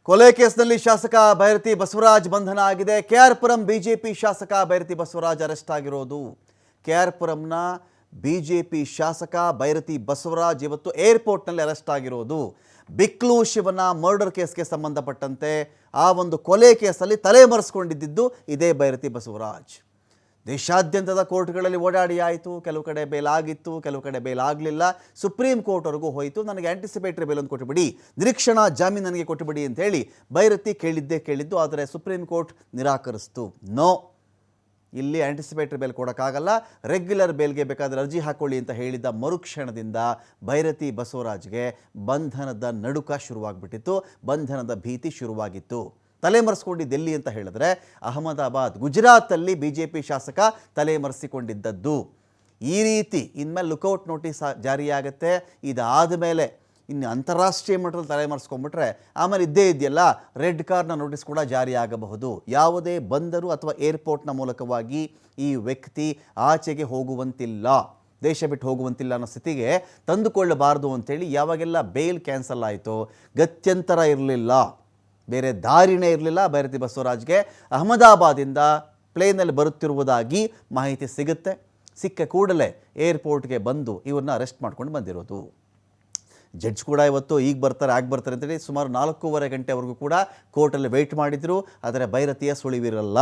ಕೊಲೆ ಕೇಸ್ನಲ್ಲಿ ಶಾಸಕ ಭೈರತಿ ಬಸವರಾಜ್ ಬಂಧನ ಆಗಿದೆ. ಕೆಆರ್ ಪುರಂ ಬಿಜೆಪಿ ಶಾಸಕ ಭೈರತಿ ಬಸವರಾಜ್ ಅರೆಸ್ಟ್ ಆಗಿರೋದು. ಕೆಆರ್ ಪುರಂನ ಬಿಜೆಪಿ ಶಾಸಕ ಭೈರತಿ ಬಸವರಾಜ್ ಇವತ್ತು ಏರ್ಪೋರ್ಟ್ನಲ್ಲಿ ಅರೆಸ್ಟ್ ಆಗಿರೋದು. ಬಿಕ್ಲು ಶಿವನ ಮರ್ಡರ್ ಕೇಸ್ಗೆ ಸಂಬಂಧಪಟ್ಟಂತೆ ಆ ಒಂದು ಕೊಲೆ ಕೇಸಲ್ಲಿ ತಲೆಮರೆಸಿಕೊಂಡಿದ್ದು ಇದೇ ಭೈರತಿ ಬಸವರಾಜ್. ದೇಶಾದ್ಯಂತದ ಕೋರ್ಟ್ಗಳಲ್ಲಿ ಓಡಾಡಿ ಆಯಿತು. ಕೆಲವು ಕಡೆ ಬೇಲ್ ಆಗಿತ್ತು, ಕೆಲವು ಕಡೆ ಬೇಲ್ ಆಗಲಿಲ್ಲ. ಸುಪ್ರೀಂ ಕೋರ್ಟ್ವರೆಗೂ ಹೋಯಿತು. ನನಗೆ ಆ್ಯಂಟಿಸಿಪೇಟರಿ ಬೇಲ್ ಒಂದು ಕೊಟ್ಟುಬಿಡಿ, ನಿರೀಕ್ಷಣಾ ಜಾಮೀನು ನನಗೆ ಕೊಟ್ಟುಬಿಡಿ ಅಂತ ಹೇಳಿ ಭೈರತಿ ಕೇಳಿದ್ದು. ಆದರೆ ಸುಪ್ರೀಂ ಕೋರ್ಟ್ ನಿರಾಕರಿಸ್ತು. ನೋ, ಇಲ್ಲಿ ಆ್ಯಂಟಿಸಿಪೇಟರಿ ಬೇಲ್ ಕೊಡೋಕ್ಕಾಗಲ್ಲ, ರೆಗ್ಯುಲರ್ ಬೇಲ್ಗೆ ಬೇಕಾದರೆ ಅರ್ಜಿ ಹಾಕೊಳ್ಳಿ ಅಂತ ಹೇಳಿದ ಮರುಕ್ಷಣದಿಂದ ಭೈರತಿ ಬಸವರಾಜ್ಗೆ ಬಂಧನದ ನಡುಕ ಶುರುವಾಗ್ಬಿಟ್ಟಿತ್ತು, ಬಂಧನದ ಭೀತಿ ಶುರುವಾಗಿತ್ತು. ತಲೆಮರೆಸ್ಕೊಂಡಿದ್ದು ಎಲ್ಲಿ ಅಂತ ಹೇಳಿದ್ರೆ ಅಹಮದಾಬಾದ್, ಗುಜರಾತಲ್ಲಿ ಬಿಜೆಪಿ ಶಾಸಕ ತಲೆಮರೆಸಿಕೊಂಡಿದ್ದದ್ದು. ಈ ರೀತಿ ಇನ್ಮೇಲೆ ಲುಕೌಟ್ ನೋಟಿಸ್ ಜಾರಿಯಾಗುತ್ತೆ. ಇದಾದ ಮೇಲೆ ಇನ್ನು ಅಂತಾರಾಷ್ಟ್ರೀಯ ಮಟ್ಟದಲ್ಲಿ ತಲೆಮರೆಸ್ಕೊಂಡ್ಬಿಟ್ರೆ ಆಮೇಲೆ ಇದ್ದೇ ಇದೆಯಲ್ಲ, ರೆಡ್ ಕಾರ್ನ ನೋಟಿಸ್ ಕೂಡ ಜಾರಿಯಾಗಬಹುದು. ಯಾವುದೇ ಬಂದರು ಅಥವಾ ಏರ್ಪೋರ್ಟ್ನ ಮೂಲಕವಾಗಿ ಈ ವ್ಯಕ್ತಿ ಆಚೆಗೆ ಹೋಗುವಂತಿಲ್ಲ, ದೇಶ ಬಿಟ್ಟು ಹೋಗುವಂತಿಲ್ಲ ಅನ್ನೋ ಸ್ಥಿತಿಗೆ ತಂದುಕೊಳ್ಳಬಾರ್ದು ಅಂಥೇಳಿ ಯಾವಾಗೆಲ್ಲ ಬೇಲ್ ಕ್ಯಾನ್ಸಲ್ ಆಯಿತು, ಗತ್ಯಂತರ ಇರಲಿಲ್ಲ, ಬೇರೆ ದಾರಿನೇ ಇರಲಿಲ್ಲ ಭೈರತಿ ಬಸವರಾಜ್ಗೆ. ಅಹಮದಾಬಾದಿಂದ ಪ್ಲೇನಲ್ಲಿ ಬರುತ್ತಿರುವುದಾಗಿ ಮಾಹಿತಿ ಸಿಗುತ್ತೆ. ಸಿಕ್ಕ ಕೂಡಲೇ ಏರ್ಪೋರ್ಟ್ಗೆ ಬಂದು ಇವ್ರನ್ನ ಅರೆಸ್ಟ್ ಮಾಡ್ಕೊಂಡು ಬಂದಿರೋದು. ಜಡ್ಜ್ ಕೂಡ ಇವತ್ತು ಈಗ ಬರ್ತಾರೆ ಆಗ ಬರ್ತಾರೆ ಅಂತೇಳಿ ಸುಮಾರು 4.5 ಗಂಟೆವರೆಗೂ ಕೂಡ ಕೋರ್ಟಲ್ಲಿ ವೆಯ್ಟ್ ಮಾಡಿದರು. ಆದರೆ ಭೈರತಿಯ ಸುಳಿವಿರಲ್ಲ.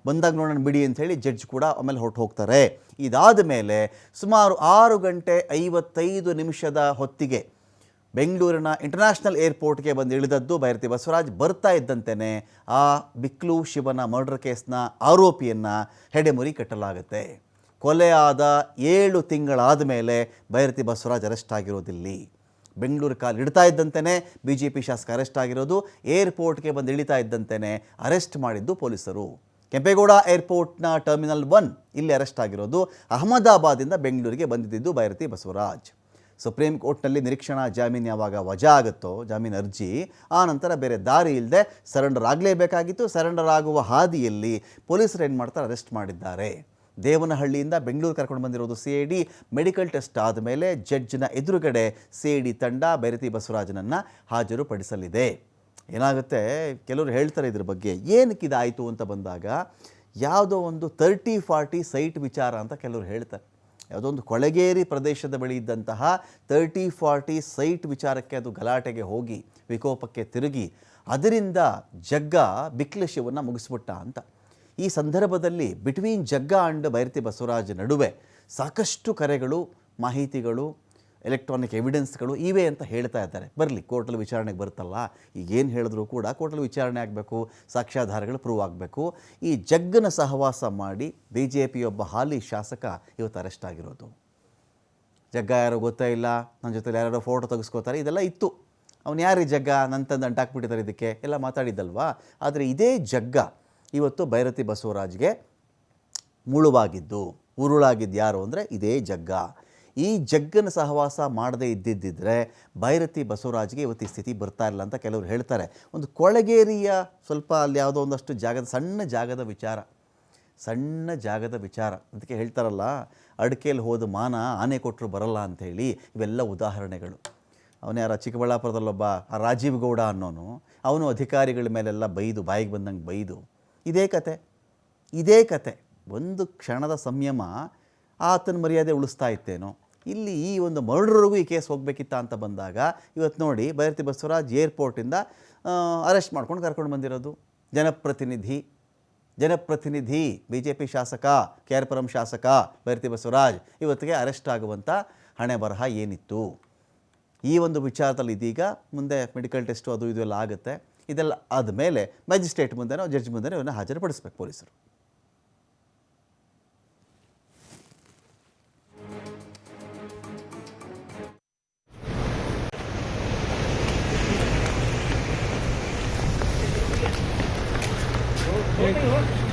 ಬಂದಾಗ ನೋಡೋಣ ಬಿಡಿ ಅಂಥೇಳಿ ಜಡ್ಜ್ ಕೂಡ ಆಮೇಲೆ ಹೊರಟು ಹೋಗ್ತಾರೆ. ಇದಾದ ಮೇಲೆ ಸುಮಾರು 6:55 ಹೊತ್ತಿಗೆ ಬೆಂಗಳೂರಿನ ಇಂಟರ್ನ್ಯಾಷನಲ್ ಏರ್ಪೋರ್ಟ್ಗೆ ಬಂದು ಇಳಿದದ್ದು ಭೈರತಿ ಬಸವರಾಜ್. ಬರ್ತಾ ಇದ್ದಂತೆಯೇ ಆ ಬಿಕ್ಲು ಶಿವನ ಮರ್ಡರ್ ಕೇಸ್ನ ಆರೋಪಿಯನ್ನು ಹೆಡೆಮುರಿ ಕಟ್ಟಲಾಗುತ್ತೆ. ಕೊಲೆ ಆದ 7 ತಿಂಗಳಾದ ಮೇಲೆ ಭೈರತಿ ಬಸವರಾಜ್ ಅರೆಸ್ಟ್ ಆಗಿರೋದಿಲ್ಲಿ. ಬೆಂಗಳೂರು ಕಾಲು ಇಡ್ತಾ ಇದ್ದಂತೆಯೇ ಬಿಜೆಪಿ ಶಾಸಕ ಅರೆಸ್ಟ್ ಆಗಿರೋದು. ಏರ್ಪೋರ್ಟ್ಗೆ ಬಂದು ಇಳಿತಾ ಇದ್ದಂತೆಯೇ ಅರೆಸ್ಟ್ ಮಾಡಿದ್ದು ಪೊಲೀಸರು. ಕೆಂಪೇಗೌಡ ಏರ್ಪೋರ್ಟ್ನ ಟರ್ಮಿನಲ್ 1 ಇಲ್ಲಿ ಅರೆಸ್ಟ್ ಆಗಿರೋದು. ಅಹಮದಾಬಾದಿಂದ ಬೆಂಗಳೂರಿಗೆ ಬಂದಿದ್ದು ಭೈರತಿ ಬಸವರಾಜ್. ಸುಪ್ರೀಂ ಕೋರ್ಟ್ನಲ್ಲಿ ನಿರೀಕ್ಷಣಾ ಜಾಮೀನು ಯಾವಾಗ ವಜಾ ಆಗುತ್ತೋ, ಜಾಮೀನು ಅರ್ಜಿ, ಆ ನಂತರ ಬೇರೆ ದಾರಿ ಇಲ್ಲದೆ ಸರೆಂಡರ್ ಆಗಲೇಬೇಕಾಗಿತ್ತು. ಸರೆಂಡರ್ ಆಗುವ ಹಾದಿಯಲ್ಲಿ ಪೊಲೀಸರು ಏನು ಮಾಡ್ತಾರೆ, ಅರೆಸ್ಟ್ ಮಾಡಿದ್ದಾರೆ. ದೇವನಹಳ್ಳಿಯಿಂದ ಬೆಂಗಳೂರು ಕರ್ಕೊಂಡು ಬಂದಿರೋದು CID. ಮೆಡಿಕಲ್ ಟೆಸ್ಟ್ ಆದಮೇಲೆ ಜಡ್ಜ್ನ ಎದುರುಗಡೆ CID ತಂಡ ಭೈರತಿ ಬಸವರಾಜನನ್ನು ಹಾಜರುಪಡಿಸಲಿದೆ. ಏನಾಗುತ್ತೆ, ಕೆಲವರು ಹೇಳ್ತಾರೆ ಇದ್ರ ಬಗ್ಗೆ ಏನಕ್ಕೆ ಇದಾಯಿತು ಅಂತ ಬಂದಾಗ, ಯಾವುದೋ ಒಂದು 30-40 ಸೈಟ್ ವಿಚಾರ ಅಂತ ಕೆಲವರು ಹೇಳ್ತಾರೆ. ಯಾವುದೋ ಒಂದು ಕೊಳೆಗೇರಿ ಪ್ರದೇಶದ ಬಳಿ ಇದ್ದಂತಹ 30-40 ಸೈಟ್ ವಿಚಾರಕ್ಕೆ ಅದು ಗಲಾಟೆಗೆ ಹೋಗಿ ವಿಕೋಪಕ್ಕೆ ತಿರುಗಿ ಅದರಿಂದ ಜಗ್ಗ ಬಿಕ್ಲು ಶಿವನ್ನ ಮುಗಿಸ್ಬಿಟ್ಟ ಅಂತ. ಈ ಸಂದರ್ಭದಲ್ಲಿ between Jagga and Byrathi Basavaraj ನಡುವೆ ಸಾಕಷ್ಟು ಕರೆಗಳು, ಮಾಹಿತಿಗಳು, ಎಲೆಕ್ಟ್ರಾನಿಕ್ ಎವಿಡೆನ್ಸ್ಗಳು ಇವೆ ಅಂತ ಹೇಳ್ತಾ ಇದ್ದಾರೆ. ಬರಲಿ, ಕೋರ್ಟಲ್ಲಿ ವಿಚಾರಣೆಗೆ ಬರುತ್ತಲ್ಲ, ಈಗೇನು ಹೇಳಿದ್ರು ಕೂಡ ಕೋರ್ಟಲ್ಲಿ ವಿಚಾರಣೆ ಆಗಬೇಕು, ಸಾಕ್ಷ್ಯಾಧಾರಗಳು ಪ್ರೂವ್ ಆಗಬೇಕು. ಈ ಜಗ್ಗನ ಸಹವಾಸ ಮಾಡಿ BJPಯೊಬ್ಬ ಹಾಲಿ ಶಾಸಕ ಇವತ್ತು ಅರೆಸ್ಟ್ ಆಗಿರೋದು. ಜಗ್ಗ ಯಾರೋ ಗೊತ್ತೇ ಇಲ್ಲ, ನನ್ನ ಜೊತೆ ಯಾರೋ ಫೋಟೋ ತೆಗೆಸ್ಕೋತಾರೆ, ಇದೆಲ್ಲ ಇತ್ತು. ಅವ್ನು ಯಾರು ಜಗ್ಗ, ನನ್ನ ತಂದು ಅಂಟಾಕ್ಬಿಟ್ಟಿದ್ದಾರೆ ಇದಕ್ಕೆ ಎಲ್ಲ ಮಾತಾಡಿದ್ದಲ್ವಾ. ಆದರೆ ಇದೇ ಜಗ್ಗ ಇವತ್ತು ಭೈರತಿ ಬಸವರಾಜ್ಗೆ ಮುಳುವಾಗಿದ್ದು, ಉರುಳಾಗಿದ್ದು ಯಾರು ಅಂದರೆ ಇದೇ ಜಗ್ಗ. ಈ ಜಗ್ಗನ ಸಹವಾಸ ಮಾಡದೇ ಇದ್ದಿದ್ದರೆ ಭೈರತಿ ಬಸವರಾಜ್ಗೆ ಇವತ್ತು ಈ ಸ್ಥಿತಿ ಬರ್ತಾ ಇಲ್ಲ ಅಂತ ಕೆಲವರು ಹೇಳ್ತಾರೆ. ಒಂದು ಕೊಳೆಗೇರಿಯ ಸ್ವಲ್ಪ ಅಲ್ಲಿ ಯಾವುದೋ ಒಂದಷ್ಟು ಜಾಗದ ಸಣ್ಣ ಜಾಗದ ವಿಚಾರ ಅದಕ್ಕೆ ಹೇಳ್ತಾರಲ್ಲ, ಅಡಿಕೆಯಲ್ಲಿ ಹೋದ ಮಾನ ಆನೆ ಕೊಟ್ಟರು ಬರಲ್ಲ ಅಂಥೇಳಿ. ಇವೆಲ್ಲ ಉದಾಹರಣೆಗಳು. ಅವನು ಯಾರ ಚಿಕ್ಕಬಳ್ಳಾಪುರದಲ್ಲೊಬ್ಬ ರಾಜೀವ್ ಗೌಡ ಅನ್ನೋನು, ಅವನು ಅಧಿಕಾರಿಗಳ ಮೇಲೆಲ್ಲ ಬೈದು, ಬಾಯಿಗೆ ಬಂದಂಗೆ ಬೈದು, ಇದೇ ಕತೆ. ಒಂದು ಕ್ಷಣದ ಸಂಯಮ ಆತನ ಮರ್ಯಾದೆ ಉಳಿಸ್ತಾ ಇತ್ತೇನೋ. ಇಲ್ಲಿ ಈ ಒಂದು ಮರ್ಡರ್ವರೆಗೂ ಈ ಕೇಸ್ ಹೋಗಬೇಕಿತ್ತ ಅಂತ ಬಂದಾಗ ಇವತ್ತು ನೋಡಿ ಭೈರತಿ ಬಸವರಾಜ್ ಏರ್ಪೋರ್ಟಿಂದ ಅರೆಸ್ಟ್ ಮಾಡ್ಕೊಂಡು ಕರ್ಕೊಂಡು ಬಂದಿರೋದು. ಜನಪ್ರತಿನಿಧಿ BJP ಶಾಸಕ, ಕೆಆರ್ ಪುರಂ ಶಾಸಕ ಭೈರತಿ ಬಸವರಾಜ್ ಇವತ್ತಿಗೆ ಅರೆಸ್ಟ್ ಆಗುವಂಥ ಹಣೆ ಬರಹ ಏನಿತ್ತು. ಈ ಒಂದು ವಿಚಾರದಲ್ಲಿ ಇದೀಗ ಮುಂದೆ ಮೆಡಿಕಲ್ ಟೆಸ್ಟು ಅದು ಇದು ಎಲ್ಲ ಆಗುತ್ತೆ. ಇದೆಲ್ಲ ಆದಮೇಲೆ ಮ್ಯಾಜಿಸ್ಟ್ರೇಟ್ ಮುಂದೆನೋ ಜಡ್ಜ್ ಮುಂದೆನೋ ಇವನ್ನ ಹಾಜರುಪಡಿಸ್ಬೇಕು ಪೊಲೀಸರು. Hey.